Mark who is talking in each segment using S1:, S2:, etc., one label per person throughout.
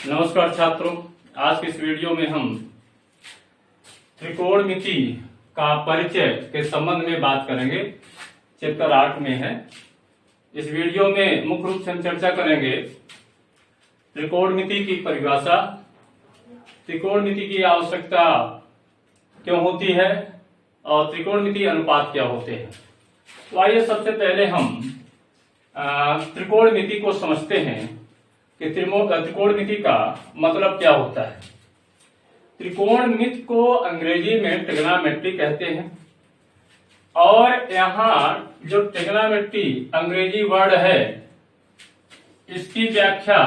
S1: नमस्कार छात्रों, आज के इस वीडियो में हम त्रिकोणमिति का परिचय के संबंध में बात करेंगे। चैप्टर 8 में है। इस वीडियो में मुख्य रूप से हम चर्चा करेंगे त्रिकोणमिति की परिभाषा, त्रिकोणमिति की आवश्यकता क्यों होती है और त्रिकोणमिति अनुपात क्या होते हैं। तो आइए सबसे पहले हम त्रिकोणमिति को समझते हैं कि त्रिकोणमिति का मतलब क्या होता है। त्रिकोणमिति को अंग्रेजी में ट्रिग्नोमेट्री कहते हैं और यहाँ जो ट्रिग्नोमेट्री अंग्रेजी वर्ड है इसकी व्याख्या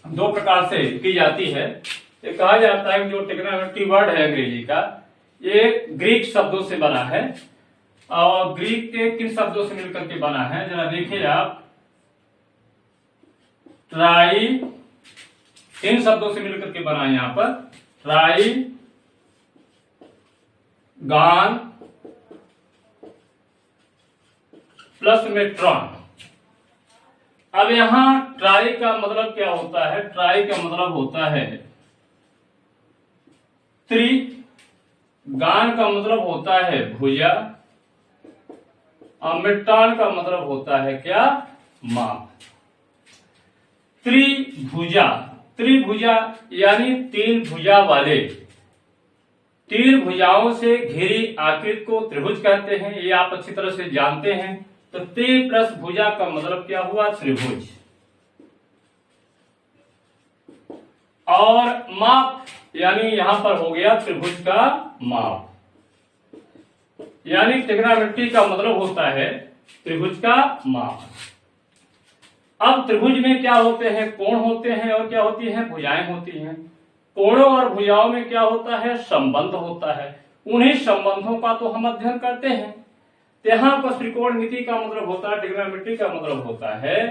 S1: दो प्रकार से की जाती है। ये कहा जाता है कि जो ट्रिग्नोमेट्री वर्ड है अंग्रेजी का, ये ग्रीक शब्दों से बना है। और ग्रीक के किन शब्दों से मिलकर के बना है, जरा देखिए आप। ट्राई, इन शब्दों से मिलकर के बना है यहां पर। ट्राई, गान प्लस में ट्रॉन। अब यहां ट्राई का मतलब क्या होता है? ट्राई का मतलब होता है त्रि, गान का मतलब होता है भुजा, और मेट्रॉन का मतलब होता है क्या? माप। त्रिभुजा, त्रिभुजा यानी तीन भुजा वाले, तीन भुजाओं से घिरी आकृति को त्रिभुज कहते हैं। ये आप अच्छी तरह से जानते हैं। तो त्रि प्लस भुजा का मतलब क्या हुआ? त्रिभुज। और माप यानी यहां पर हो गया त्रिभुज का माप, यानी ट्रिग्नोमेट्री का मतलब होता है त्रिभुज का माप। अब त्रिभुज में क्या होते हैं? कोण होते हैं और क्या होती हैं? भुजाएं होती हैं। कोणों और भुजाओं में क्या होता है? संबंध होता है। उन्हीं संबंधों का तो हम अध्ययन करते हैं। तो यहाँ पर त्रिकोणमिति का मतलब होता है, ट्रिग्नोमेट्री का मतलब होता है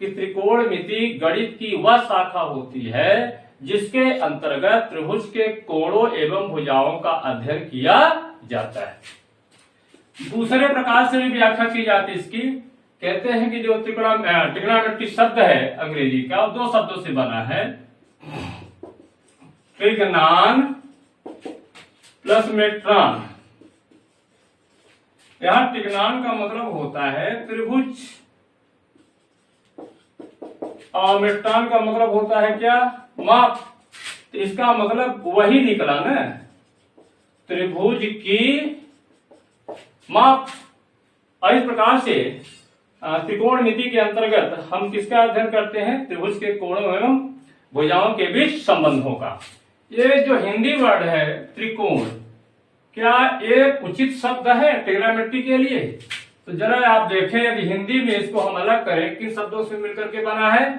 S1: कि त्रिकोणमिति गणित की वह शाखा होती है जिसके अंतर्गत त्रिभुज के कोणों एवं भुजाओं का अध्ययन किया जाता है। दूसरे प्रकार से भी व्याख्या की जाती है इसकी। कहते हैं कि जो ट्रिग्नोमेट्री शब्द है अंग्रेजी का, दो शब्दों से बना है। ट्रिग्नॉन प्लस मेट्रॉन। यहां ट्रिग्नॉन का मतलब होता है त्रिभुज और मेट्रॉन का मतलब होता है क्या? माप। तो इसका मतलब वही निकला ना, त्रिभुज की माप। और इस प्रकार से त्रिकोणमिति के अंतर्गत हम किसका अध्ययन करते हैं? त्रिभुज के कोणों एवं भुजाओं के बीच संबंधों का। ये जो हिंदी वर्ड है त्रिकोण, क्या ये उचित शब्द है ट्रिग्नोमेट्री के लिए? तो जरा आप देखें, यदि हिंदी में इसको हम अलग करें, किन शब्दों से मिलकर के बना है?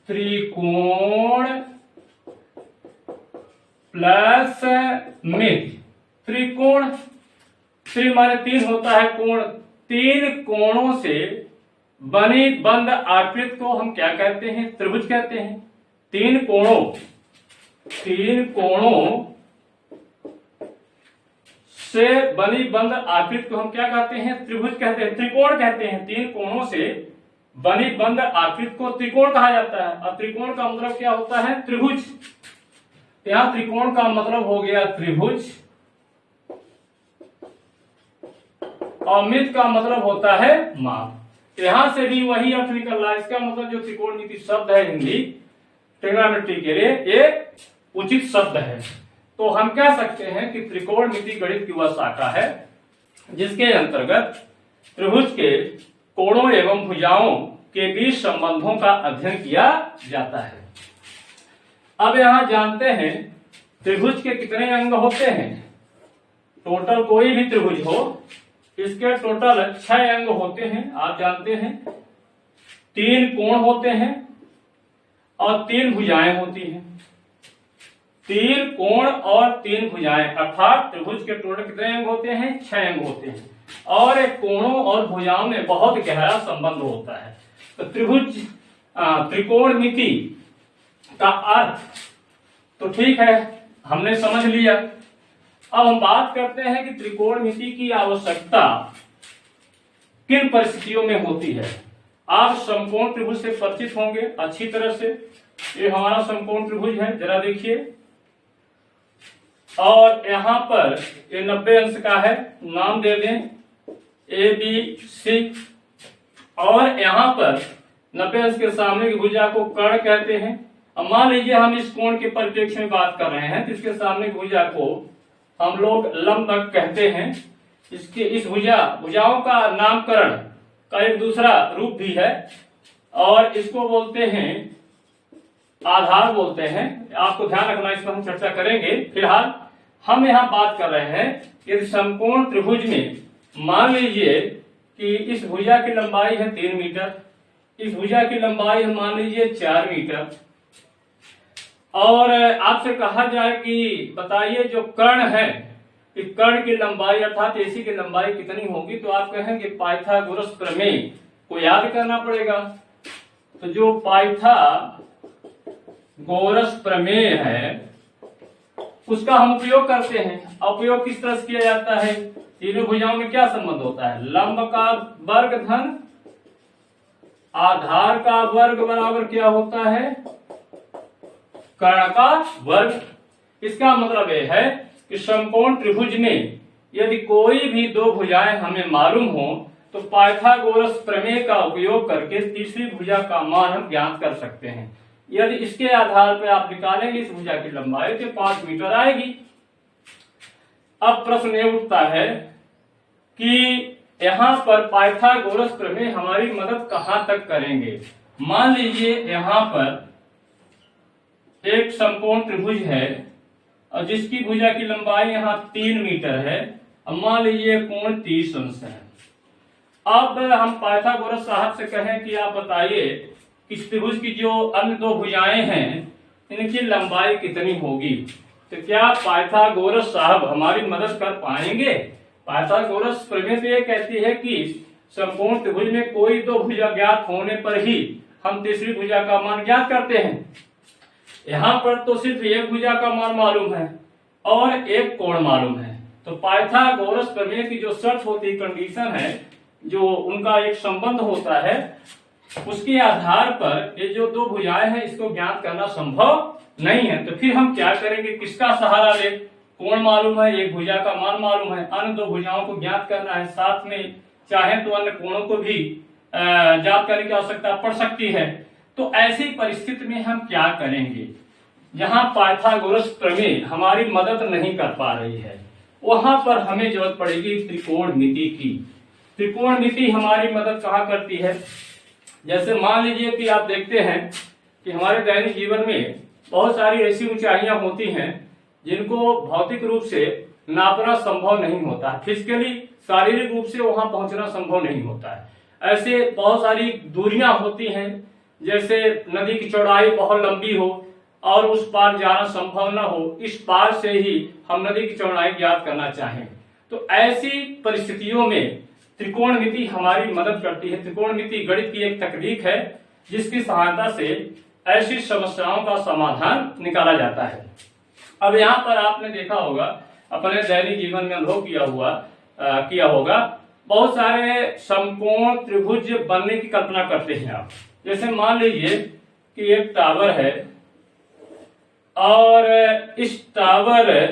S1: त्रिकोण प्लस मिति। त्रिकोण, त्रि माने तीन होता है, कोण, तीन कोणों से बनी बंद आकृति को हम क्या कहते हैं? त्रिभुज कहते हैं। तीन कोणों से बनी बंद आकृति को हम क्या कहते हैं? त्रिभुज कहते हैं, त्रिकोण कहते हैं। तीन कोणों से बनी बंद आकृति को त्रिकोण कहा जाता है। और त्रिकोण का मतलब क्या होता है? त्रिभुज। यहां त्रिकोण का मतलब हो गया त्रिभुज और मिति का मतलब होता है माप। यहां से भी वही अर्थ निकल रहा है। इसका मतलब जो त्रिकोणमिति शब्द है हिंदी ट्रिग्नोमेट्री के लिए, ये उचित शब्द है। तो हम कह सकते हैं कि त्रिकोणमिति गणित की वह शाखा है जिसके अंतर्गत त्रिभुज के कोणों एवं भुजाओं के बीच संबंधों का अध्ययन किया जाता है। अब यहां जानते हैं त्रिभुज के कितने अंग होते हैं। टोटल कोई भी त्रिभुज हो, इसके टोटल 6 अंग होते हैं। आप जानते हैं 3 कोण होते हैं और 3 भुजाएं होती हैं। 3 कोण और 3 भुजाएं, अर्थात त्रिभुज के टोटल कितने अंग होते हैं? 6 अंग होते हैं। और एक कोणों और भुजाओं में बहुत गहरा संबंध होता है। तो त्रिभुज त्रिकोणमिति का अर्थ तो ठीक है, हमने समझ लिया। अब हम बात करते हैं कि त्रिकोणमिति की आवश्यकता किन परिस्थितियों में होती है। आप समकोण त्रिभुज से परिचित होंगे अच्छी तरह से। ये हमारा समकोण त्रिभुज है, जरा देखिए, और यहां पर ये 90 अंश का है, नाम दे दें ABC, और यहां पर 90 अंश के सामने की भुजा को कर्ण कहते हैं। अब मान लीजिए हम इस कोण के परिप्रेक्ष्य में बात कर रहे हैं, तो इसके सामने की भुजा को हम लोग लंबक कहते हैं। इसके इस भुजाओं का नामकरण का एक दूसरा रूप भी है, और इसको बोलते हैं आधार बोलते हैं। आपको ध्यान रखना, इस पर हम चर्चा करेंगे। फिलहाल हम यहाँ बात कर रहे हैं कि समकोण त्रिभुज में मान लीजिए कि इस भुजा की लंबाई है 3 मीटर, इस भुजा की लंबाई है मान लीजिए 4 मीटर, और आपसे कहा जाए कि बताइए जो कर्ण है, इस कर्ण की लंबाई अर्थात AC की लंबाई कितनी होगी, तो आप कहेंगे पाइथागोरस प्रमेय को याद करना पड़ेगा। तो जो पाइथागोरस प्रमेय है उसका हम उपयोग करते हैं। उपयोग किस तरह से किया जाता है? तीनों भुजाओं में क्या संबंध होता है? लंब का वर्ग धन आधार का वर्ग बराबर क्या होता है? कर्ण का वर्ग। इसका मतलब यह है कि समकोण त्रिभुज में यदि कोई भी दो भुजाएं हमें मालूम हो तो पाइथागोरस प्रमेय का उपयोग करके तीसरी भुजा का मान हम ज्ञात कर सकते हैं। यदि इसके आधार पर आप निकालेंगे इस भुजा की लंबाई तो 5 मीटर आएगी। अब प्रश्न ये उठता है कि यहाँ पर पाइथागोरस प्रमेय हमारी मदद कहां तक करेंगे। मान लीजिए यहाँ पर एक समकोण त्रिभुज है और जिसकी भुजा की लंबाई यहाँ 3 मीटर है। अब मान लीजिए कोण 30 अंश है। अब हम पाइथागोरस साहब से कहें कि आप बताइए कि त्रिभुज की जो अन्य दो भुजाएं हैं इनकी लंबाई कितनी होगी। तो क्या पाइथागोरस साहब हमारी मदद कर पाएंगे? पाइथागोरस प्रमेय तो ये कहती है कि समकोण त्रिभुज में कोई दो भुजा ज्ञात होने पर ही हम तीसरी भुजा का मान ज्ञात करते हैं। यहाँ पर तो सिर्फ एक भुजा का मान मालूम है और एक कोण मालूम है। तो पाइथागोरस प्रमेय की जो शर्त होती है, कंडीशन है, जो उनका एक संबंध होता है, उसके आधार पर ये जो दो भुजाएं हैं इसको ज्ञात करना संभव नहीं है। तो फिर हम क्या करेंगे? किसका सहारा ले? कोण मालूम है, एक भुजा का मान मालूम है, अन्य दो भुजाओं को ज्ञात करना है, साथ में चाहे तो अन्य कोणों को भी ज्ञात करने की आवश्यकता पड़ सकती है। तो ऐसी परिस्थिति में हम क्या करेंगे? जहां पाइथागोरस प्रमेय हमारी मदद नहीं कर पा रही है वहां पर हमें जरूरत पड़ेगी त्रिकोणमिति की। त्रिकोणमिति हमारी मदद कहाँ करती है? जैसे मान लीजिए कि आप देखते हैं कि हमारे दैनिक जीवन में बहुत सारी ऐसी ऊंचाइयां होती हैं जिनको भौतिक रूप से नापना संभव नहीं होता, फिजिकली शारीरिक रूप से वहां पहुंचना संभव नहीं होता है। ऐसे बहुत सारी दूरियां होती हैं, जैसे नदी की चौड़ाई बहुत लंबी हो और उस पार जाना संभव न हो, इस पार से ही हम नदी की चौड़ाई ज्ञात करना चाहें। तो ऐसी परिस्थितियों में त्रिकोणमिति हमारी मदद करती है। त्रिकोणमिति गणित की एक तकनीक है जिसकी सहायता से ऐसी समस्याओं का समाधान निकाला जाता है। अब यहाँ पर आपने देखा होगा, अपने दैनिक जीवन में अनुभव किया होगा, बहुत सारे समकोण त्रिभुज बनने की कल्पना करते हैं आप। जैसे मान लीजिए कि एक टावर है और इस टावर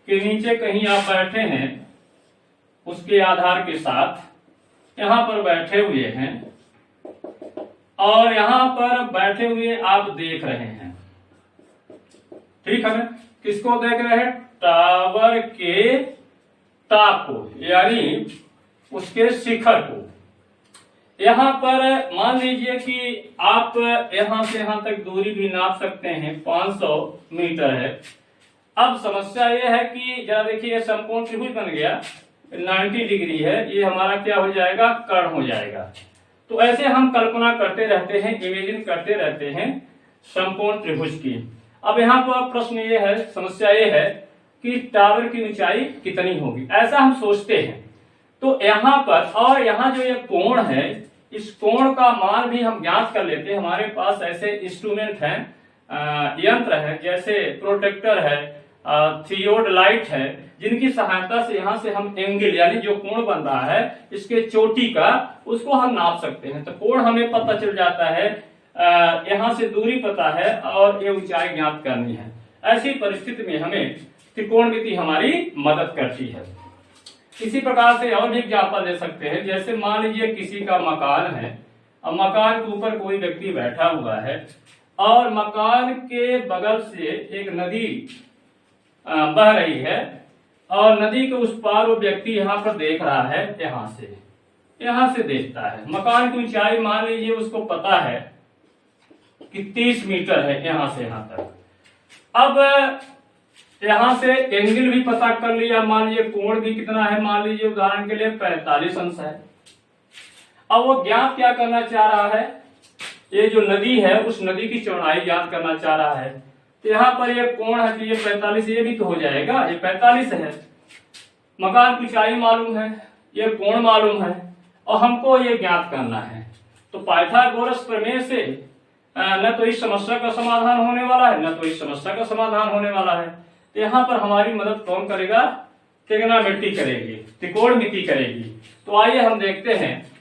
S1: के नीचे कहीं आप बैठे हैं, उसके आधार के साथ यहाँ पर बैठे हुए हैं और यहाँ पर बैठे हुए आप देख रहे हैं। ठीक है, किसको देख रहे हैं? टावर के टॉप को, यानी उसके शिखर को। यहाँ पर मान लीजिए कि आप यहाँ से यहाँ तक दूरी भी नाप सकते हैं, 500 मीटर है। अब समस्या यह है कि जरा देखिए, समकोण त्रिभुज बन गया, 90 डिग्री है, ये हमारा क्या हो जाएगा? कर्ण हो जाएगा। तो ऐसे हम कल्पना करते रहते हैं, इमेजिन करते रहते हैं समकोण त्रिभुज की। अब यहाँ पर प्रश्न ये है, समस्या ये है कि टावर की ऊंचाई कितनी होगी, ऐसा हम सोचते हैं। तो यहाँ पर और यहाँ जो ये कोण है, इस कोण का मान भी हम ज्ञात कर लेते हैं। हमारे पास ऐसे इंस्ट्रूमेंट हैं, यंत्र है, जैसे प्रोटेक्टर है थियोडलाइट है, जिनकी सहायता से यहाँ से हम एंगल यानी जो कोण बन रहा है इसके चोटी का, उसको हम नाप सकते हैं। तो कोण हमें पता चल जाता है, यहाँ से दूरी पता है और ये ऊंचाई ज्ञात करनी है। ऐसी परिस्थिति में हमें त्रिकोणमिति हमारी मदद करती है। इसी प्रकार से और भी एग्जाम्पल दे सकते हैं। जैसे मान लीजिए किसी का मकान है और मकान के ऊपर कोई व्यक्ति बैठा हुआ है और मकान के बगल से एक नदी बह रही है और नदी के उस पार वो व्यक्ति यहाँ पर देख रहा है, यहाँ से देखता है। मकान की ऊंचाई मान लीजिए उसको पता है कि 30 मीटर है यहाँ से यहाँ तक। अब यहाँ से एंगल भी पता कर लिया, मान लीजिए कोण भी कितना है, मान लीजिए उदाहरण के लिए 45 अंश है। अब वो ज्ञात क्या करना चाह रहा है, ये जो नदी है उस नदी की चौड़ाई ज्ञात करना चाह रहा है। तो यहाँ पर ये कोण है, ये 45, ये भी तो हो जाएगा, ये 45 है। मकान की ऊंचाई मालूम है, ये कोण मालूम है और हमको ये ज्ञात करना है। तो पाइथागोरस प्रमेय से न तो इस समस्या का समाधान होने वाला है, न तो इस समस्या का समाधान होने वाला है। तो यहाँ पर हमारी मदद कौन करेगा, त्रिग्नोमेट्री करेगी, त्रिकोणमिति करेगी। तो आइए हम देखते हैं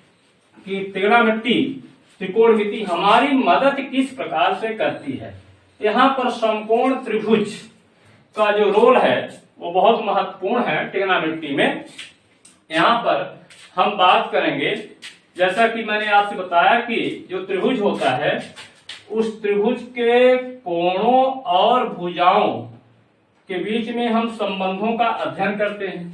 S1: कि त्रिकोणमिति हमारी मदद किस प्रकार से करती है। यहाँ पर समकोण त्रिभुज का जो रोल है वो बहुत महत्वपूर्ण है त्रिग्नोमेट्री में। यहाँ पर हम बात करेंगे, जैसा कि मैंने आपसे बताया कि जो त्रिभुज होता है उस त्रिभुज के कोणों और भुजाओं के बीच में हम संबंधों का अध्ययन करते हैं।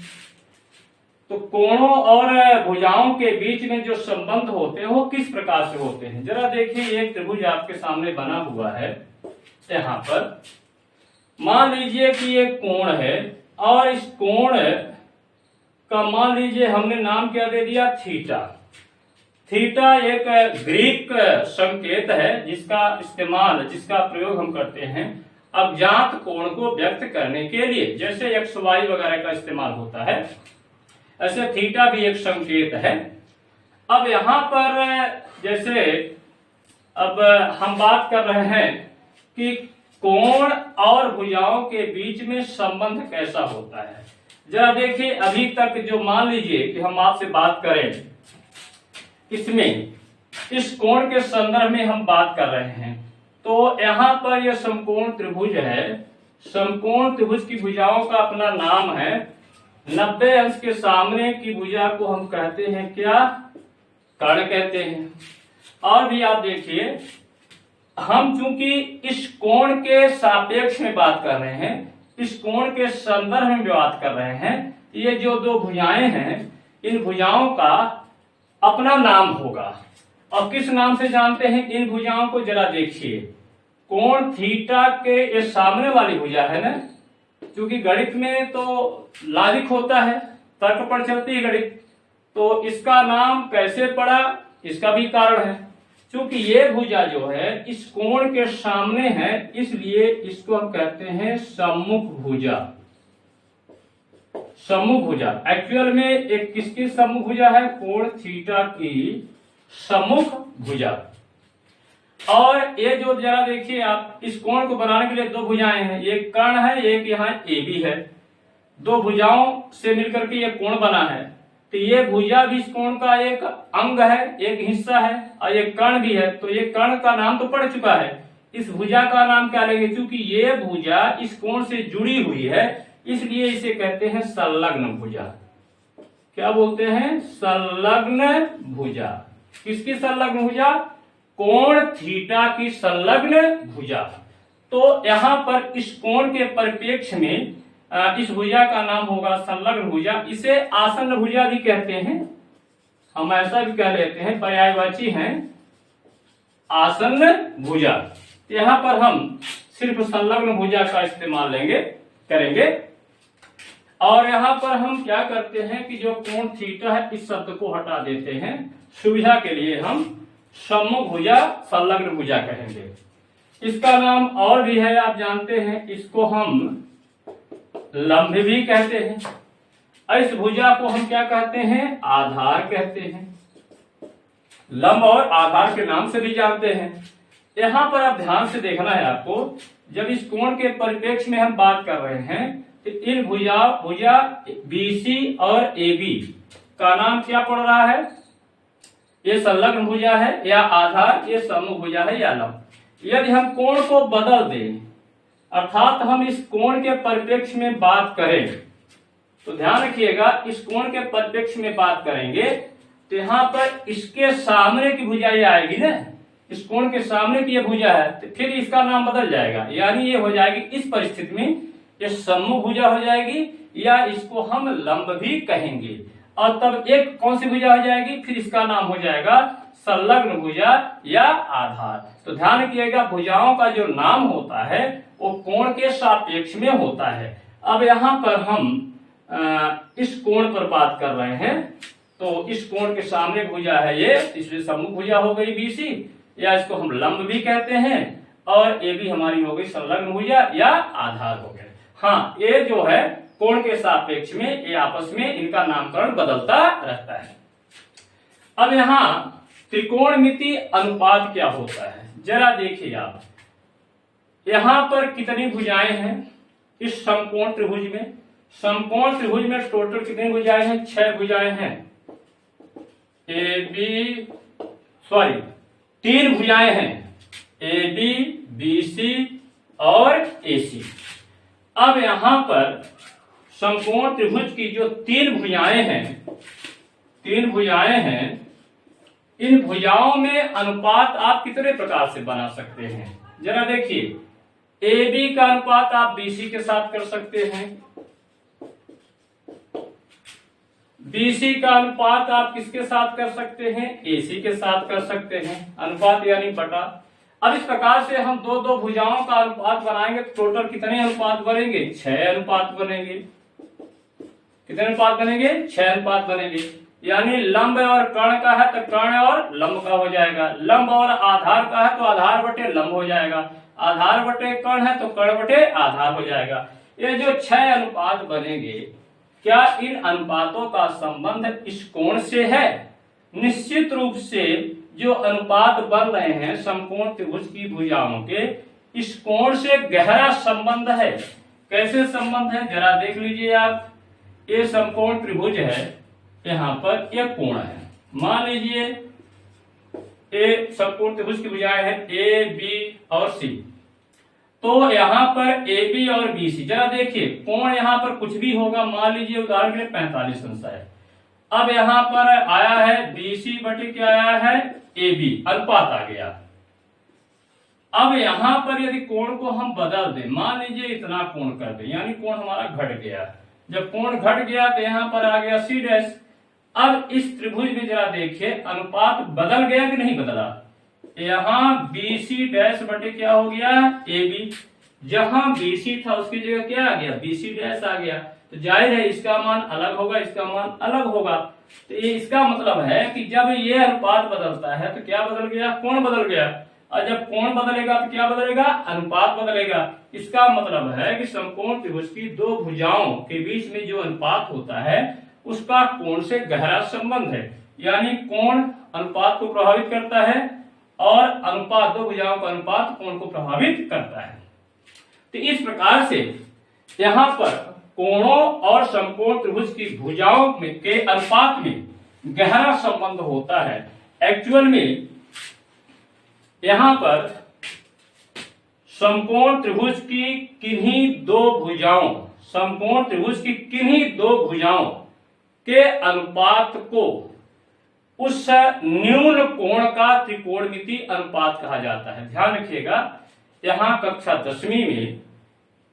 S1: तो कोणों और भुजाओं के बीच में जो संबंध होते हैं वो किस प्रकार से होते हैं, जरा देखिए। एक त्रिभुज आपके सामने बना हुआ है, यहाँ पर मान लीजिए कि ये कोण है और इस कोण का मान लीजिए हमने नाम क्या दे दिया, थीटा। थीटा एक ग्रीक संकेत है जिसका प्रयोग हम करते हैं अज्ञात कोण को व्यक्त करने के लिए। जैसे एक्स वाई वगैरह का इस्तेमाल होता है, ऐसे थीटा भी एक संकेत है। अब यहाँ पर जैसे अब हम बात कर रहे हैं कि कोण और भुजाओं के बीच में संबंध कैसा होता है। जरा देखिए, अभी तक जो मान लीजिए कि हम आपसे बात करें, इसमें इस कोण के संदर्भ में हम बात कर रहे हैं। तो यहाँ पर यह समकोण त्रिभुज है। समकोण त्रिभुज की भुजाओं का अपना नाम है। 90 अंश के सामने की भुजा को हम कहते हैं क्या, कर्ण कहते हैं। और भी आप देखिए, हम चूंकि इस कोण के सापेक्ष में बात कर रहे हैं, इस कोण के संदर्भ में बात कर रहे हैं, ये जो दो भुजाएं हैं इन भुजाओं का अपना नाम होगा। और किस नाम से जानते हैं इन भुजाओं को, जरा देखिए। कोण थीटा के ये सामने वाली भुजा है ना, क्योंकि गणित में तो लॉजिक होता है, तर्क पर चलती है गणित, तो इसका नाम कैसे पड़ा इसका भी कारण है। क्योंकि ये भुजा जो है इस कोण के सामने है, इसलिए इसको हम कहते हैं सम्मुख भुजा। सम्मुख भुजा एक्चुअल में एक किसकी सम्मुख भुजा है, कोण थीटा की सम्मुख भुजा। और ये जो जरा देखिए आप, इस कोण को बनाने के लिए दो भुजाएं हैं, एक कर्ण है, एक यहाँ ए बी है। दो भुजाओं से मिलकर के ये कोण बना है। तो ये भुजा भी इस कोण का एक अंग है, एक हिस्सा है, और ये कर्ण भी है। तो ये कर्ण का नाम तो पड़ चुका है, इस भुजा का नाम क्या लेंगे, क्योंकि ये भुजा इस कोण से जुड़ी हुई है, इसलिए इसे कहते हैं संलग्न भुजा। क्या बोलते हैं, संलग्न भुजा। किसकी संलग्न भुजा, कोण थीटा की संलग्न भुजा। तो यहाँ पर इस कोण के परिप्रेक्ष्य में इस भुजा का नाम होगा संलग्न भुजा। इसे आसन्न भुजा भी कहते हैं, हम ऐसा भी कह लेते हैं, पर्यायवाची हैं आसन्न भुजा। यहाँ पर हम सिर्फ संलग्न भुजा का इस्तेमाल करेंगे। और यहाँ पर हम क्या करते हैं कि जो कोण थीटा है इस शब्द को हटा देते हैं, सुविधा के लिए हम सम्मुख भुजा संलग्न भुजा कहेंगे। इसका नाम और भी है, आप जानते हैं, इसको हम लंब भी कहते हैं। इस भुजा को हम क्या कहते हैं, आधार कहते हैं। लंब और आधार के नाम से भी जानते हैं। यहाँ पर आप ध्यान से देखना है आपको, जब इस कोण के परिप्रेक्ष्य में हम बात कर रहे हैं तो इन भुजा BC और AB का नाम क्या पड़ रहा है? ये संलग्न भुजा है या आधार, ये समूह भुजा है या लंब। यदि हम कोण को बदल दें, अर्थात हम इस कोण के परिप्रेक्ष्य में बात करें, तो ध्यान रखिएगा, इस कोण के परिप्रेक्ष्य में बात करेंगे तो यहाँ पर इसके सामने की भुजा ये आएगी ना, इस कोण के सामने की ये भुजा है, तो फिर इसका नाम बदल जाएगा, यानी ये हो जाएगी इस परिस्थिति में ये सम्मुख भुजा हो जाएगी, या इसको हम लंब भी कहेंगे। और तब एक कौन सी भुजा हो जाएगी? फिर इसका नाम हो जाएगा संलग्न भुजा या आधार। तो ध्यान रखिएगा, भुजाओं का जो नाम होता है वो कोण के सापेक्ष में होता है। अब यहाँ पर हम इस कोण पर बात कर रहे हैं, तो इस कोण के सामने भुजा है ये, इसलिए सम्मुख भुजा हो गई BC, या इसको हम लंब भी कहते हैं, और AB हमारी हो गई संलग्न भुजा या आधार हो गया। हाँ, ये जो है कोण के सापेक्ष में ये आपस में इनका नामकरण बदलता रहता है। अब यहाँ त्रिकोणमिति अनुपात क्या होता है, जरा देखिए आप। यहाँ पर कितनी भुजाएं हैं इस समकोण त्रिभुज में? समकोण त्रिभुज में टोटल कितनी भुजाएं हैं? 6 भुजाएं हैं। तीन भुजाएं हैं, AB, BC और AC। अब यहाँ पर समकोण त्रिभुज की जो तीन भुजाएं हैं, इन भुजाओं में अनुपात आप कितने प्रकार से बना सकते हैं? जरा देखिए, AB का अनुपात आप BC के साथ कर सकते हैं, BC का अनुपात आप किसके साथ कर सकते हैं? AC के साथ कर सकते हैं। अनुपात यानी बटा। अब इस प्रकार से हम दो दो भुजाओं का अनुपात बनाएंगे तो टोटल कितने अनुपात बनेंगे? 6 अनुपात बनेंगे। कितने अनुपात बनेंगे? 6 अनुपात बनेंगे। यानी लंब और कर्ण का है तो कर्ण और लंब का हो जाएगा, लंब और आधार का है तो आधार बटे लंब हो जाएगा, आधार बटे कर्ण है तो कर्ण बटे आधार हो जाएगा। ये जो 6 अनुपात बनेंगे, क्या इन अनुपातों का संबंध इस कोण से है? निश्चित रूप से जो अनुपात बन रहे हैं समकोण त्रिभुज की भुजाओं के, इस कोण से गहरा संबंध है। कैसे संबंध है जरा देख लीजिए आप। ये समकोण त्रिभुज है, यहाँ पर ये कोण है, मान लीजिए ये समकोण त्रिभुज की भुजाएं हैं A, B और C। तो यहाँ पर AB और BC, जरा देखिए कोण यहाँ पर कुछ भी होगा, मान लीजिए उदाहरण के लिए 45 अंश है। अब यहाँ पर आया है BC बटे क्या आया है? AB, अनुपात आ गया। अब यहाँ पर यदि कोण को हम बदल दें, मान लीजिए इतना कोण कर दें, यानी कोण हमारा घट गया। जब कोण घट गया तो यहाँ पर आ गया C'। अब इस त्रिभुज में जरा देखिए अनुपात बदल गया कि नहीं बदला? यहाँ BC' बटे क्या हो गया? AB। जहां BC था उसकी जगह क्या आ गया? BC' आ गया। तो जाहिर है इसका मान अलग होगा, इसका मान अलग होगा। तो ये इसका मतलब है कि जब ये अनुपात बदलता है तो क्या बदल गया? कोण बदल गया। और जब कोण बदलेगा तो क्या बदलेगा? अनुपात बदलेगा। इसका मतलब है कि समकोण त्रिभुज की दो भुजाओं के बीच में जो अनुपात होता है उसका कोण से गहरा संबंध है। यानी कोण अनुपात को प्रभावित करता है और अनुपात, दो भुजाओं का अनुपात कोण को प्रभावित करता है। तो इस प्रकार से यहाँ पर कोणों और समकोण त्रिभुज की भुजाओं के अनुपात में गहरा संबंध होता है। एक्चुअल में यहाँ पर समकोण त्रिभुज की किन्हीं दो भुजाओं, समकोण त्रिभुज की किन्हीं दो भुजाओं के अनुपात को उस न्यून कोण का त्रिकोणमिति अनुपात कहा जाता है। ध्यान रखिएगा, यहाँ कक्षा 10वीं में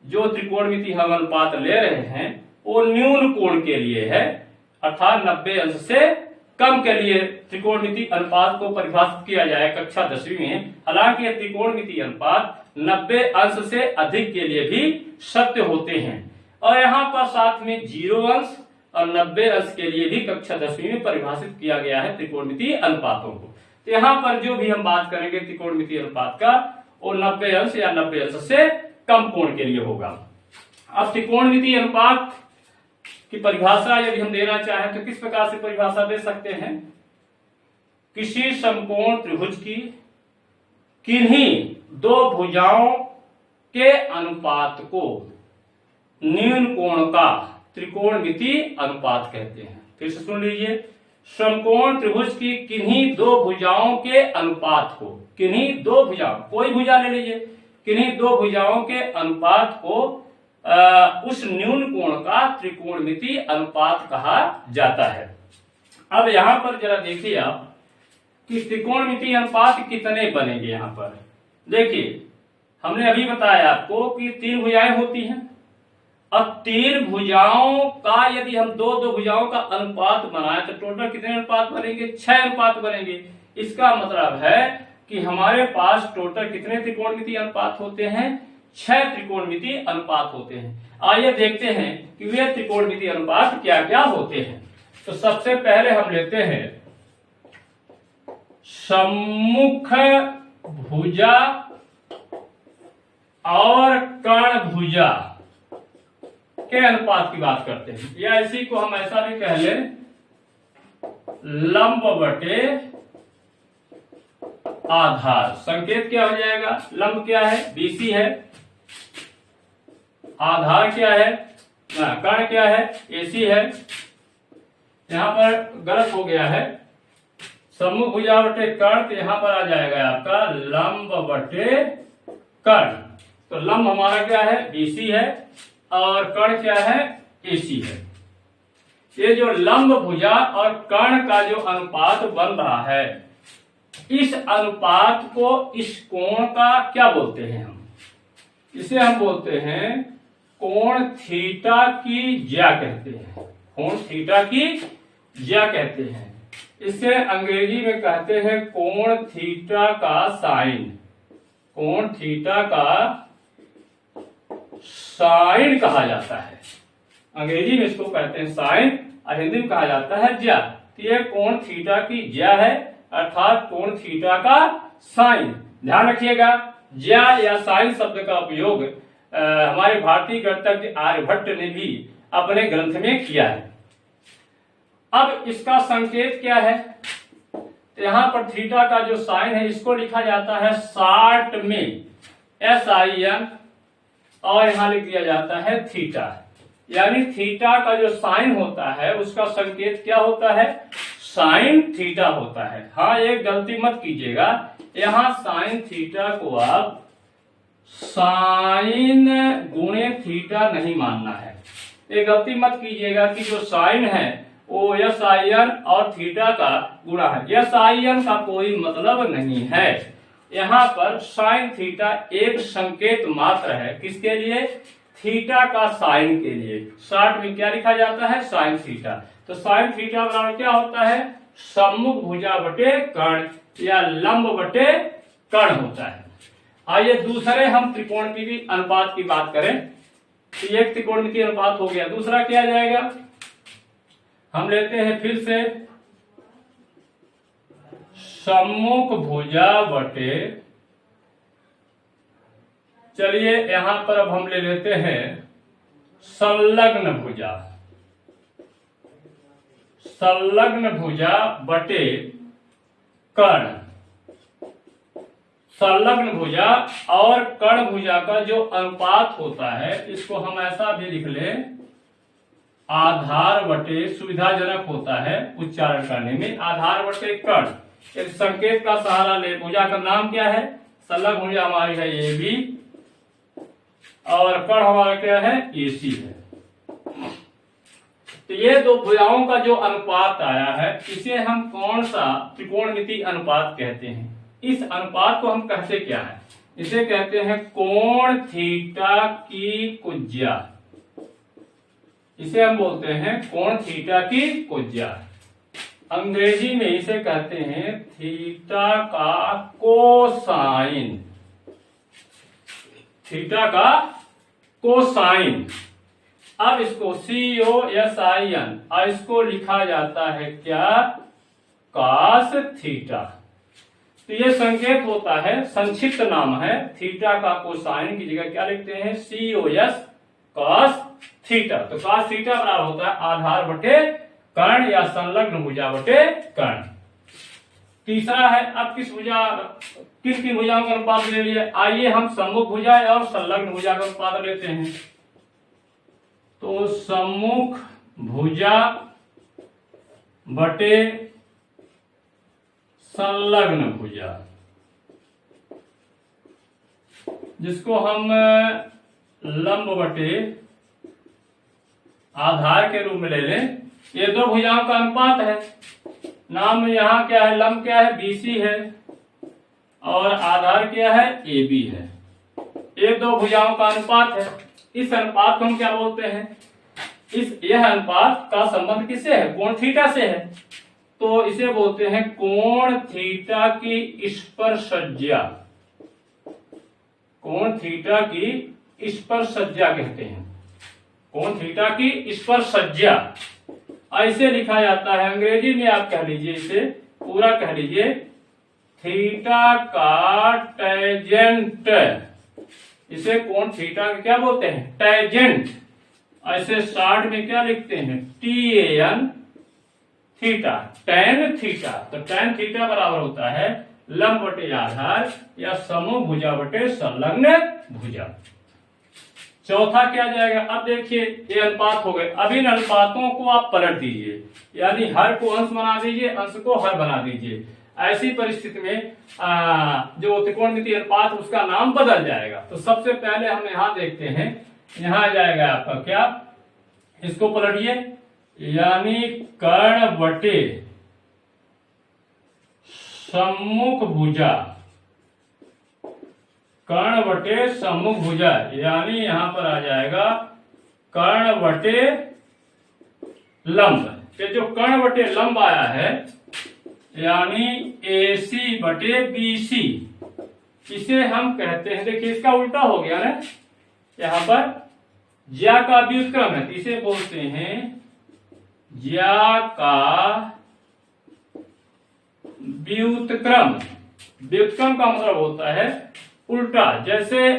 S1: जो त्रिकोणमिति हम अनुपात ले रहे हैं वो न्यून कोण के लिए है, अर्थात 90 अंश से कम के लिए त्रिकोणमिति अनुपात को परिभाषित किया जाए कक्षा 10वीं में। हालांकि ये त्रिकोणमिति अनुपात 90 अंश से अधिक के लिए भी सत्य होते हैं। और यहाँ पर साथ में 0 अंश और 90 अंश के लिए भी कक्षा 10वीं में परिभाषित किया गया है त्रिकोणमिति अनुपातों को। तो यहाँ पर जो भी हम बात करेंगे त्रिकोणमिति अनुपात का, वो 90 अंश या 90 अंश से कम कोण के लिए होगा। अब त्रिकोणमिति अनुपात की परिभाषा यदि हम देना चाहें तो किस प्रकार से परिभाषा दे सकते हैं? किसी समकोण त्रिभुज की किन्हीं दो भुजाओं के अनुपात को न्यून कोण का त्रिकोणमिति अनुपात कहते हैं। फिर से सुन लीजिए, समकोण त्रिभुज की किन्हीं दो भुजाओं के अनुपात को, किन्हीं दो भुजाओं, कोई भुजा ले लीजिए, किन्हीं दो भुजाओं के अनुपात को उस न्यून कोण का त्रिकोणमिति अनुपात कहा जाता है। अब यहां पर जरा देखिए आप कि त्रिकोणमिति अनुपात कितने बनेंगे। यहां पर देखिए, हमने अभी बताया आपको कि तीन भुजाएं होती हैं। अब तीन भुजाओं का यदि हम दो दो भुजाओं का अनुपात बनाए तो टोटल कितने अनुपात बनेंगे? 6 अनुपात बनेंगे। इसका मतलब है कि हमारे पास टोटल कितने त्रिकोणमिति अनुपात होते हैं? 6 त्रिकोणमिति अनुपात होते हैं। आइए देखते हैं कि वे त्रिकोणमिति अनुपात क्या क्या होते हैं। तो सबसे पहले हम लेते हैं सम्मुख भुजा और कर्ण भुजा के अनुपात की बात करते हैं, या इसी को हम ऐसा भी कह लें, लंब बटे आधार। संकेत क्या हो जाएगा? लंब क्या है? BC है। आधार क्या है? कर्ण क्या है? AC है। यहां पर गलत हो गया है, सम्मुख भुजा बटे कर्ण, तो यहां पर आ जाएगा आपका लंब बटे कर्ण। तो लंब हमारा क्या है? BC है और कर्ण क्या है? AC है। ये जो लंब भुजा और कर्ण का जो अनुपात बन रहा है, इस अनुपात को, इस कोण का क्या बोलते हैं हम? इसे हम बोलते हैं कोण थीटा की ज्या कहते हैं। कोण थीटा की ज्या कहते हैं। इसे अंग्रेजी में कहते हैं कोण थीटा का साइन। कोण थीटा का साइन कहा जाता है। अंग्रेजी में इसको कहते हैं साइन और हिंदी में कहा जाता है ज्या। तो यह कोण थीटा की ज्या है, अर्थात कोण थीटा का साइन। ध्यान रखिएगा, ज्या या साइन शब्द का उपयोग हमारे भारतीय गणितज्ञ आर्यभट्ट ने भी अपने ग्रंथ में किया है। अब इसका संकेत क्या है? तो यहां पर थीटा का जो साइन है, इसको लिखा जाता है शॉर्ट में SIN और यहां लिख दिया जाता है थीटा। यानी थीटा का जो साइन होता है उसका संकेत क्या होता है? साइन थीटा होता है। हाँ, एक गलती मत कीजिएगा, यहां साइन थीटा को आप साइन गुणे थीटा नहीं मानना है। ये गलती मत कीजिएगा कि जो साइन है वो SIN और थीटा का गुणा है। SIN का कोई मतलब नहीं है। यहाँ पर साइन थीटा एक संकेत मात्र है। किसके लिए? थीटा का साइन के लिए। शॉर्ट में क्या लिखा जाता है? Sine theta. तो साइन थीटा बराबर क्या होता है? सम्मुख भुजा बटे कर्ण या लंब बटे कर्ण होता है। आइए दूसरे हम त्रिकोणमिति अनुपात की बात करें। तो एक त्रिकोणमिति अनुपात हो गया, दूसरा क्या जाएगा? हम लेते हैं फिर से सम्मुख भुजा बटे, चलिए यहां पर अब हम ले लेते हैं संलग्न भुजा। संलग्न भुजा बटे कर्ण। संलग्न भुजा और कर्ण भुजा का जो अनुपात होता है, इसको हम ऐसा भी लिख लें, आधार बटे, सुविधाजनक होता है उच्चारण करने में, आधार बटे कर्ण। एक संकेत का सहारा ले। भुजा का नाम क्या है? संलग्न भुजा हमारी है AB और कर्ण हमारा क्या है? AC है। तो ये दो भुजाओं का जो अनुपात आया है, इसे हम कौन सा त्रिकोणमिति अनुपात कहते हैं? इस अनुपात को हम कहते क्या है? इसे कहते हैं कोण थीटा की कुज्या। इसे हम बोलते हैं कोण थीटा की कुज्या। अंग्रेजी में इसे कहते हैं थीटा का कोसाइन। थीटा का कोसाइन। अब इसको COSIN और इसको लिखा जाता है क्या? Cos theta. तो ये संकेत होता है, संक्षिप्त नाम है। थीटा का कोसाइन की जगह क्या लिखते हैं? COS cos theta. तो कॉस थीटा बराबर होता है आधार बटे कर्ण या संलग्न भुजा बटे कर्ण। तीसरा है, अब किस की भुजाओं का अनुपात ले लिए। आइए हम सम्मुख भुजा और संलग्न भुजा का अनुपात लेते हैं। तो सम्मुख भुजा बटे संलग्न भुजा, जिसको हम लंब बटे आधार के रूप में ले लें। ये दो भुजाओं का अनुपात है। नाम यहाँ क्या है, लंब क्या है, BC है, और आधार क्या है, AB है। ये दो भुजाओं का अनुपात है। इस अनुपात को हम क्या बोलते हैं, यह अनुपात का संबंध किससे है, कोण थीटा से है। तो इसे बोलते हैं कोण थीटा की स्पर्शज्या। कोण थीटा की स्पर्शज्या कहते हैं, कोण थीटा की स्पर्शज्या ऐसे लिखा जाता है। अंग्रेजी में आप कह लीजिए, इसे पूरा कह लीजिए, थीटा का टेंजेंट। इसे कोण थीटा का क्या बोलते हैं, टेंजेंट। ऐसे शॉर्ट में क्या लिखते हैं, TAN थीटा, टैन थीटा। तो टैन थीटा बराबर होता है लंब बटे आधार या समूह भुजा बटे संलग्न भुजा। चौथा क्या जाएगा, अब देखिए ये अनुपात हो गए। अब इन अनुपातों को आप पलट दीजिए, यानी हर को अंश बना दीजिए, अंश को हर बना दीजिए। ऐसी परिस्थिति में जो त्रिकोणमितीय अनुपात उसका नाम बदल जाएगा। तो सबसे पहले हम यहाँ देखते हैं, यहाँ आ जाएगा आपका क्या, इसको पलटिए, यानी कर्ण बटे सम्मुख भुजा, कर्ण बटे सम्मुख भुजा, यानी यहां पर आ जाएगा कर्ण बटे लंब। ये जो कर्ण बटे लंब आया है, यानी AC बटे BC, इसे हम कहते हैं, देखिए इसका उल्टा हो गया ना, यहां पर ज्या का व्युत्क्रम है, इसे बोलते हैं ज्या का व्युत्क्रम। व्युत्क्रम का मतलब होता है उल्टा। जैसे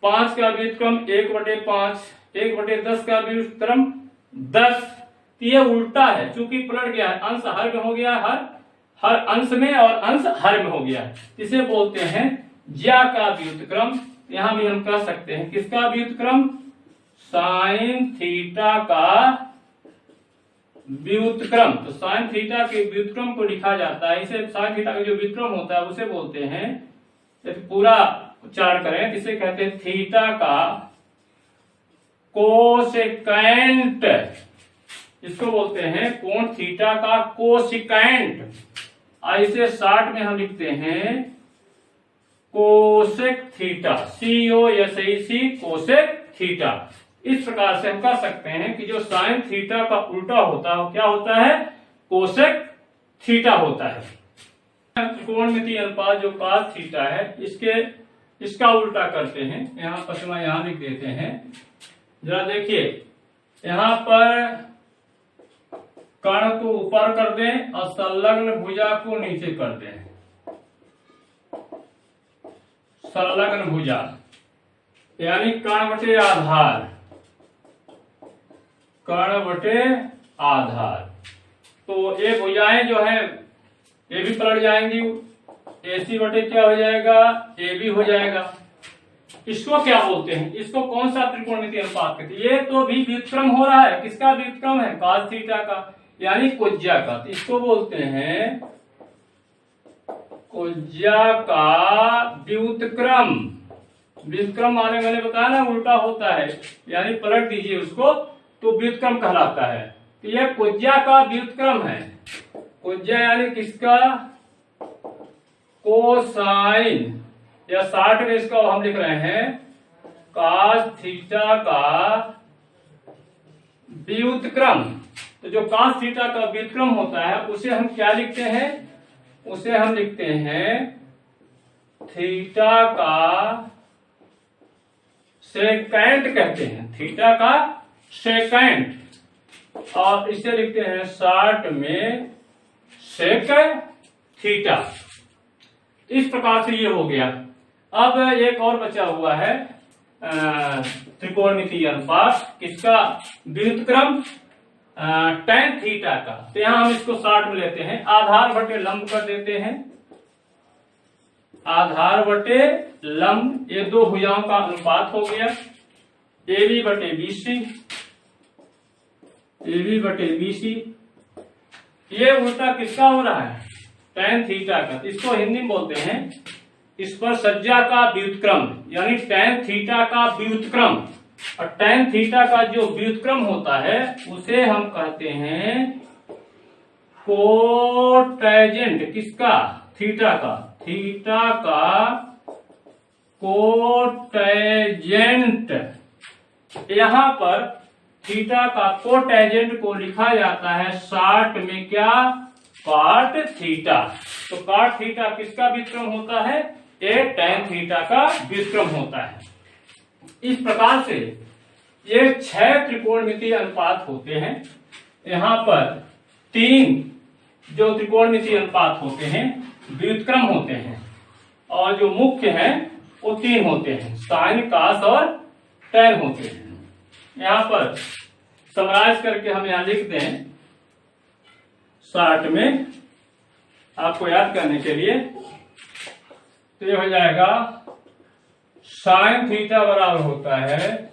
S1: 5 का व्युत्क्रम 1/5, 1/10 का व्युत्क्रम 10, ये उल्टा है, चूंकि पलट गया है, अंश हर में हो गया, हर अंश में और अंश हर में हो गया है। इसे बोलते हैं ज्या का व्युत्क्रम। यहां भी हम कह सकते हैं किसका व्युत्क्रम, साइन थीटा का व्युत्क्रम। तो साइन थीटा के व्युत्क्रम को लिखा जाता है, इसे साइन थीटा का जो व्युत्क्रम होता है उसे बोलते हैं, पूरा उच्चारण करें, इसे कहते हैं थीटा का कोसेकेंट। इसको बोलते हैं कोण थीटा का कोसेकेंट। ऐसे शॉर्ट में हम लिखते हैं cosec theta, COSEC, cosec theta. इस प्रकार से हम कह सकते हैं कि जो साइन थीटा का उल्टा होता है क्या होता है, कोसेक थीटा होता है। त्रिकोणमितीय अनुपात जो cos थीटा है, इसका उल्टा करते हैं। यहाँ पर यहां लिख देते हैं, जरा देखिए, यहां पर कर्ण को ऊपर कर दें और संलग्न भुजा को नीचे कर दें। संलग्न भुजा यानी कर्ण बटे आधार, कर्ण बटे आधार। तो ये भुजाएं जो है ये भी पलट जाएंगी, AC बटे क्या हो जाएगा, AB हो जाएगा। इसको क्या बोलते हैं, इसको कौन सा त्रिकोणमितीय अनुपात कहते हैं। ये तो भी व्युत्क्रम हो रहा है, किसका व्युत्क्रम है, cos थीटा का, यानी कोज्या का। तो इसको बोलते हैं कोज्या का व्युत्क्रम। व्युत्क्रम माने मैंने बताया ना उल्टा होता है, यानी पलट दीजिए उसको तो व्युत्क्रम कहलाता है। तो यह कोज्या का व्युत्क्रम है। कोज्या यानी किसका, कोसाइन, या 60 में इसका हम लिख रहे हैं cos थीटा का व्युत्क्रम। तो जो cos थीटा का व्युत्क्रम होता है उसे हम क्या लिखते हैं, उसे हम लिखते हैं थीटा का सेकेंट कहते हैं, थीटा का सेकेंट। और इसे लिखते हैं 60 में सेक थीटा। इस प्रकार से ये हो गया। अब एक और बचा हुआ है त्रिकोणमितीय अनुपात, किसका, व्युत्क्रम tan थीटा का, तो यहां हम इसको 60 में लेते हैं, आधार बटे लंब कर देते हैं, आधार बटे लंब, ये दो भुजाओं का अनुपात हो गया, AB बटे BC, AB बटे BC। ये उल्टा किसका हो रहा है? tan थीटा का। इसको हिंदी में बोलते हैं इस पर सज्जा का व्युत्क्रम, यानी tan थीटा का व्युत्क्रम। और tan थीटा का जो व्युत्क्रम होता है उसे हम कहते हैं कोटैजेंट। किसका? थीटा का, थीटा का कोटैजेंट। यहां पर थीटा का कोटैजेंट को लिखा जाता है 60 में क्या? Cot theta. तो कॉट थीटा किसका व्युत्क्रम होता है? ये tan थीटा का व्युत्क्रम होता है। इस प्रकार से ये 6 त्रिकोणमितीय अनुपात होते हैं। यहाँ पर 3 जो त्रिकोणमितीय अनुपात होते हैं व्युत्क्रम होते हैं, और जो मुख्य हैं वो 3 होते हैं, साइन, कास और tan होते हैं। यहाँ पर समराइज करके हम यहाँ लिख दें 60 में, आपको याद करने के लिए, तो ये हो जाएगा साइन थीटा बराबर होता है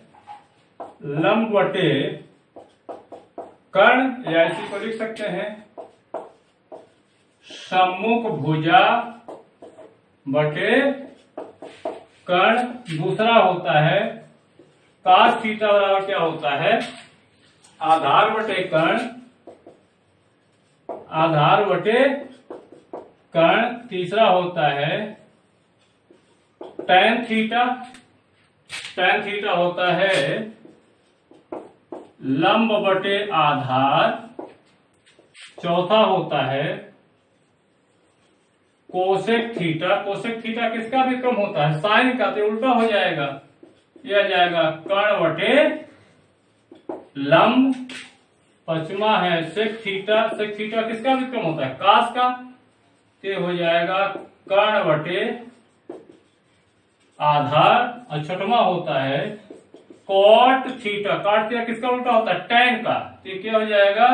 S1: लंब बटे कर्ण, या इसी को लिख सकते हैं सम्मुख भुजा बटे कर्ण। दूसरा होता है कास थीटा बराबर क्या होता है? आधार बटे कर्ण, आधार बटे कर्ण। तीसरा होता है tan थीटा, tan थीटा होता है लंब बटे आधार। चौथा होता है कोसेक थीटा, कोसेक थीटा किसका व्युत्क्रम होता है? साइन का, तो उल्टा हो जाएगा, यह आ जाएगा कर्ण बटे लंब। पांचवा है सेक थीटा, सेक थीटा किसका व्युत्क्रम होता है? कास का, तो हो जाएगा कर्ण बटे आधार। और छठवां होता है कॉट थीटा, कॉट थीटा किसका उल्टा होता है? tan का, तो क्या हो जाएगा?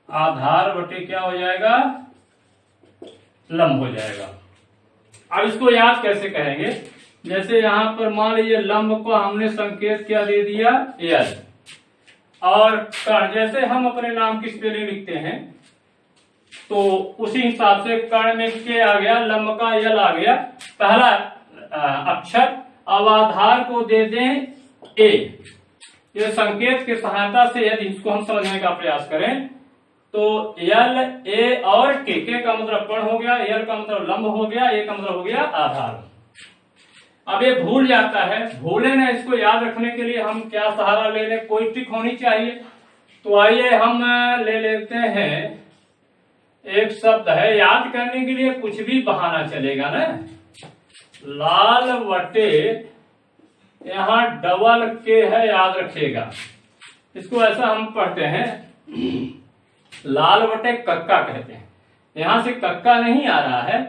S1: आधार बटे क्या हो जाएगा? लंब हो जाएगा। अब इसको याद कैसे करेंगे? जैसे यहां पर मान लीजिए लंब को हमने संकेत क्या दे दिया? L, और कर्ण जैसे हम अपने नाम की स्पेलिंग लिखते हैं तो उसी हिसाब से कर्ण में के आ गया, लंब का L आ गया, पहला अक्षर। अब आधार को दे दें A। ये संकेत की सहायता से यदि इसको हम समझने का प्रयास करें तो L, A और K का मतलब कर्ण हो गया, L का मतलब लंब हो गया, A का मतलब हो गया आधार। अब ये भूल जाता है, भूले ना, इसको याद रखने के लिए हम क्या सहारा ले लें? कोई ट्रिक होनी चाहिए। तो आइए हम ले लेते हैं, एक शब्द है, याद करने के लिए कुछ भी बहाना चलेगा ना। लाल बटे, यहां डबल के है, याद रखिएगा। इसको ऐसा हम पढ़ते हैं लाल बटे कक्का कहते हैं। यहां से कक्का नहीं आ रहा है,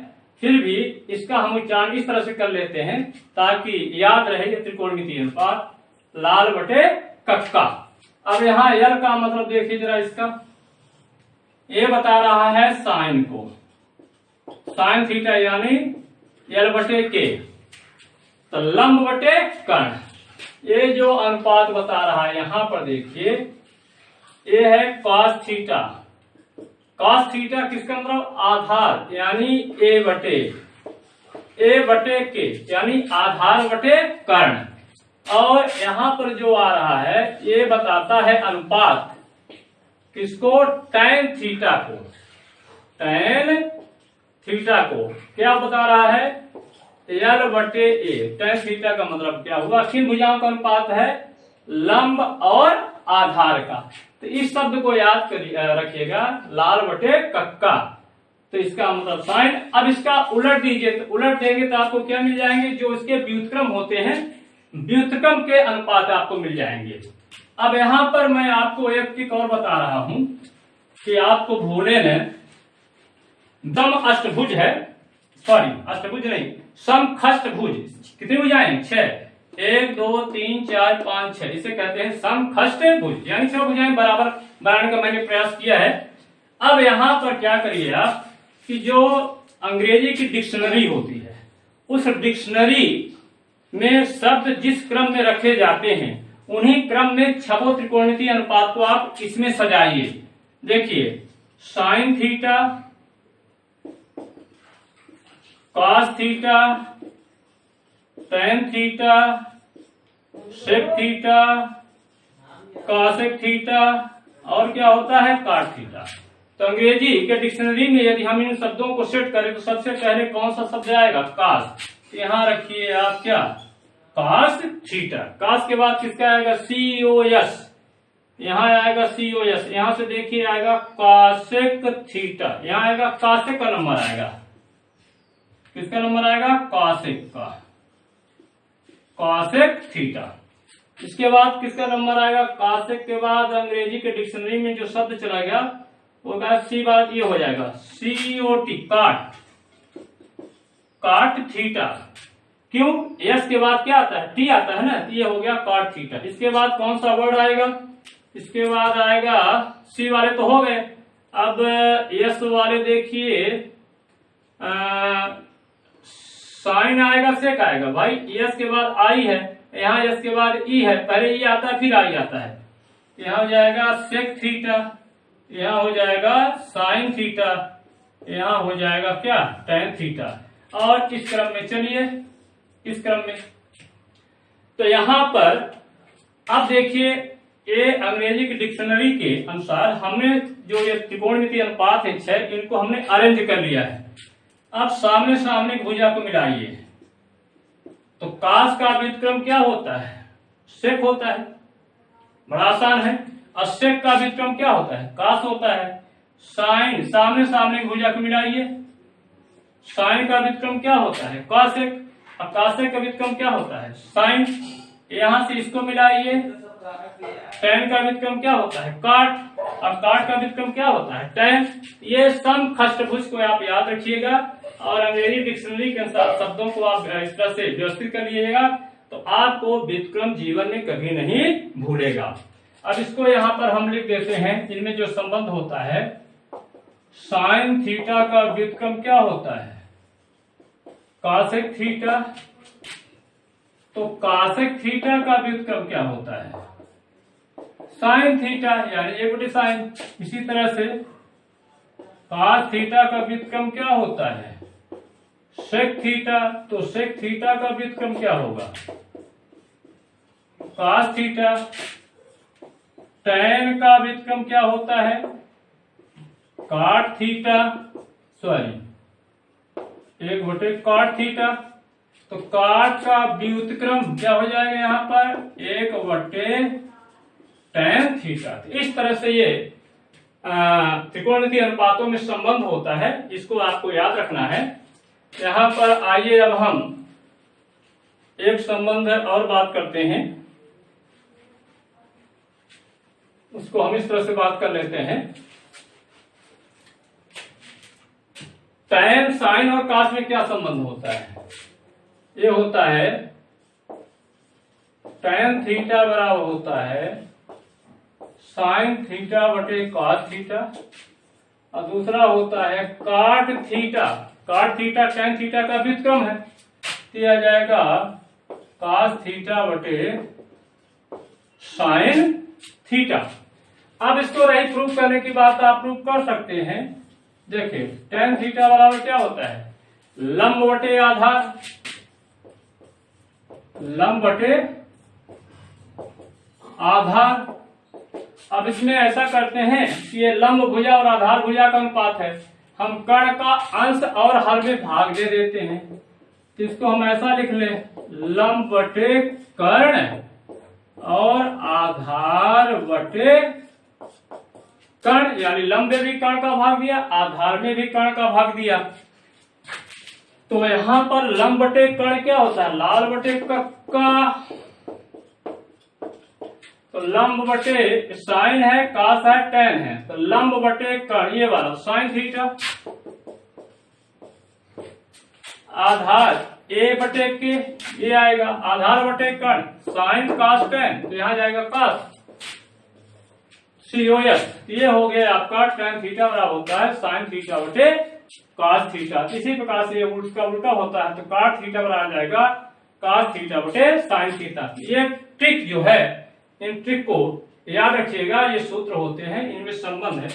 S1: फिर भी इसका हम उच्चारण इस तरह से कर लेते हैं ताकि याद रहे ये त्रिकोणमितीय अनुपात, लाल बटे कक्का। अब यहाँ यल का मतलब देखिए जरा, इसका ये बता रहा है साइन को, साइन थीटा यानी यल बटे के, तो लंब बटे कर्ण। ये जो अनुपात बता रहा है यहां पर देखिए, ये है कॉस थीटा। कॉस थीटा किसका मतलब? आधार, यानी ए बटे के, यानी आधार बटे कर्ण। और यहां पर जो आ रहा है ये बताता है अनुपात, किसको? tan थीटा को, tan थीटा को क्या बता रहा है? L बटे A। tan थीटा का मतलब क्या हुआ? किन भुजाओं का अनुपात है? लंब और आधार का। तो इस शब्द को याद रखिएगा, लाल बटे कक्का, तो इसका मतलब साइन। अब इसका उलट दीजिए, तो उलट देंगे तो आपको क्या मिल जाएंगे? जो इसके व्युत्क्रम होते हैं, व्युत्क्रम के अनुपात आपको मिल जाएंगे। अब यहां पर मैं आपको एक ट्रिक और बता रहा हूं कि आपको भूले न, दम अष्टभुज है, सॉरी अष्टभुज नहीं, समखष्टभुज। कितनी भुजाएं? 6। 1 2 3 4 5 6, इसे कहते हैं समखष्ट भुज, यानी 6 भुजाएं बराबर बनाने का मैंने प्रयास किया है। अब यहाँ पर क्या करिए आप कि जो अंग्रेजी की डिक्शनरी होती है, उस डिक्शनरी में शब्द जिस क्रम में रखे जाते हैं उन्हीं क्रम में छबो त्रिकोणमितीय अनुपात को आप इसमें सजाइए। देखिए, sine theta, cos theta, tan theta, sec theta, cosec theta और क्या होता है काट थीटा। तो अंग्रेजी के डिक्शनरी में यदि हम इन शब्दों को सेट करें तो सबसे पहले कौन सा शब्द आएगा? कास। यहां रखिए आप क्या? Cos theta. कास के बाद किसका आएगा? COS। यहाँ आएगा COS। यहां से देखिए आएगा कॉसेक थीटा। यहाँ आएगा कॉसेक का नंबर आएगा। किसका नंबर आएगा? कॉसेक का, कॉसेक थीटा। इसके बाद किसका नंबर आएगा? कॉसेक के बाद अंग्रेजी के डिक्शनरी में जो शब्द चला गया वो सी बात ये हो जाएगा COT, काट, काट थीटा। क्यों? एस के बाद क्या आता है? टी आता है ना, ये हो गया काट थीटा। इसके बाद कौन सा वर्ड आएगा? इसके बाद आएगा सी वाले तो हो गए। अब एस वाले देखिए, साइन आएगा, सेक आएगा। भाई एस के बाद आई है, यहाँ एस के बाद ई है, पहले ई आता है फिर आई आता है। यहाँ हो जाएगा सेक थीटा, यहाँ हो जाएगा साइन थीटा, यहाँ हो जाएगा क्या? Tan theta. और इस क्रम में चलिए, इस क्रम में तो यहां पर अब देखिए, ये अंग्रेजी की डिक्शनरी के अनुसार हमने जो ये त्रिकोणमितीय अनुपात है 6, इनको हमने अरेंज कर लिया है। अब सामने सामने भुजा को मिलाइए तो कास का व्युत्क्रम क्या होता है? सेक होता है। बड़ा आसान है। और सेक का व्युत्क्रम क्या होता है? कास होता है। साइन, सामने सामने भुजा को मिलाइए, साइन का व्युत्क्रम क्या होता है? कॉसेक। अब कॉसेक का व्युत्क्रम क्या होता है? साइन। यहां से इसको मिलाइए, टेन का व्युत्क्रम क्या होता है? काट। अब काट का व्युत्क्रम क्या होता है? टेन। ये समखष्टभुज को आप याद रखिएगा और अंग्रेजी डिक्शनरी के अनुसार शब्दों को आप इस तरह से व्यवस्थित कर लीजिएगा तो आपको व्युत्क्रम जीवन में कभी नहीं भूलेगा। अब इसको यहाँ पर हम लिख देते हैं, इनमें जो संबंध होता है, साइन थीटा का व्युत्क्रम क्या होता है? Cosec theta. तो कॉसेक थीटा का व्युत्क्रम क्या होता है? साइन थीटा, यानी 1/sin। इसी तरह से कॉस थीटा का व्युत्क्रम क्या होता है? Sec theta. तो सेक थीटा का व्युत्क्रम क्या होगा? Cos theta. टेन का व्युत्क्रम क्या होता है? काट थीटा, सॉरी 1/cot थीटा। तो काट का व्युत्क्रम क्या हो जाएगा यहाँ पर? 1/tan theta. इस तरह से ये त्रिकोणमितीय अनुपातों में संबंध होता है, इसको आपको याद रखना है। यहाँ पर आइए अब हम एक संबंध और बात करते हैं, उसको हम इस तरह से बात कर लेते हैं। टैन, साइन और कास में क्या संबंध होता है? ये होता है टैन थीटा बराबर होता है साइन थीटा बटे कॉस थीटा, और दूसरा होता है काट थीटा। काट थीटा टैन थीटा का व्युत्क्रम है, दिया जाएगा कॉस थीटा बटे साइन थीटा। अब इसको रही प्रूफ करने की बात आप प्रूफ कर सकते हैं। देखिए टेन थीटा बराबर क्या होता है? लंब बटे आधार, लंब बटे आधार। अब इसमें ऐसा करते हैं कि ये लंब भुजा और आधार भुजा का अनुपात है, हम कर्ण का अंश और हर में भाग दे देते हैं। तो इसको हम ऐसा लिख लें, लंब बटे कर्ण और आधार बटे कर्ण, यानी लंब में भी कर्ण का भाग दिया, आधार में भी कर्ण का भाग दिया। तो यहां पर लंब बटे कर्ण क्या होता है? लाल बटे कक्का। तो लंब बटे साइन है, कास है, टेन है, तो लंब बटे कर्ण ये वाला साइन थीटा। आधार ए बटे के ये आएगा, आधार बटे कण साइन cos tan, तो यहाँ जाएगा cos COS, ये हो गया आपका tan थीटा बराबर होता है साइन थीटा बटे cos थीटा। इसी प्रकार से उसका उल्टा होता है, तो cot थीटा बराबर जाएगा cos थीटा बटे साइन थीटा। ये ट्रिक जो है, इन ट्रिक को याद रखिएगा, ये सूत्र होते हैं, इनमें संबंध है,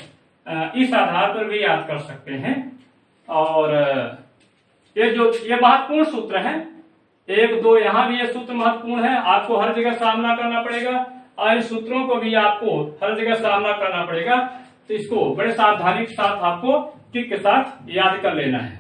S1: इस आधार पर भी याद कर सकते हैं। और ये महत्वपूर्ण सूत्र है, 1 2 यहाँ भी ये सूत्र महत्वपूर्ण है, आपको हर जगह सामना करना पड़ेगा और इन सूत्रों को भी आपको हर जगह सामना करना पड़ेगा। तो इसको बड़े सावधानी के साथ आपको ट्रिक के साथ याद कर लेना है।